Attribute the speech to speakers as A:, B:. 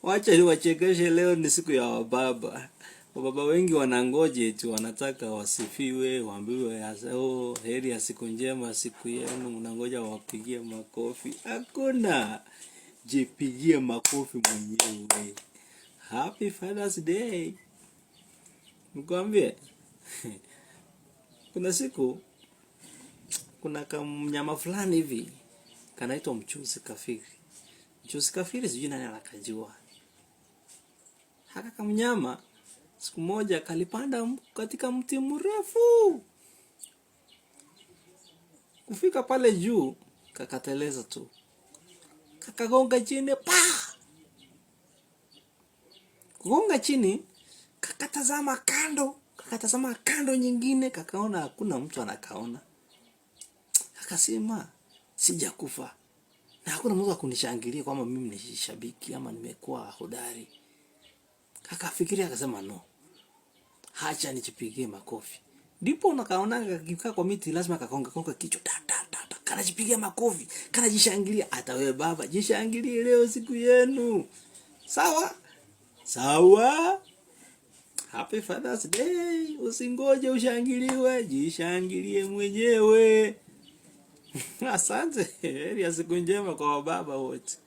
A: Wacha niwachekeshe, leo ni siku ya wababa. Wababa wengi wanangoje tu, wanataka wasifiwe, waambiwe heri ya siku njema siku yenu, unangoja wapigie makofi. Hakuna. Jipigie makofi mwenyewe. Happy Father's Day. Nikwambie. Kuna siku kuna mnyama fulani hivi kanaitwa mchuzi kafiri. Mchuzi kafiri sijui nani anakajua. Haka kamnyama siku moja kalipanda katika mti mrefu. Kufika pale juu kakateleza tu. Kakagonga chini pa. Kugonga chini kakatazama kando nyingine, kakaona hakuna mtu anakaona. Akasema sijakufa. Na hakuna mtu akunishangilia kwamba mimi ni shabiki ama nimekuwa hodari. Akafikiria akasema no. Hacha nijipigie makofi. Ndipo unakaona kakikaa kwa miti lazima kakonga kichwa ta. Kanajipigia makofi, kanajishangilia. Hata wewe baba jishangilie leo siku yenu. Sawa? Sawa? Happy Father's Day. Usingoje ushangiliwe, jishangilie mwenyewe. Asante. Heri ya siku njema kwa baba wote.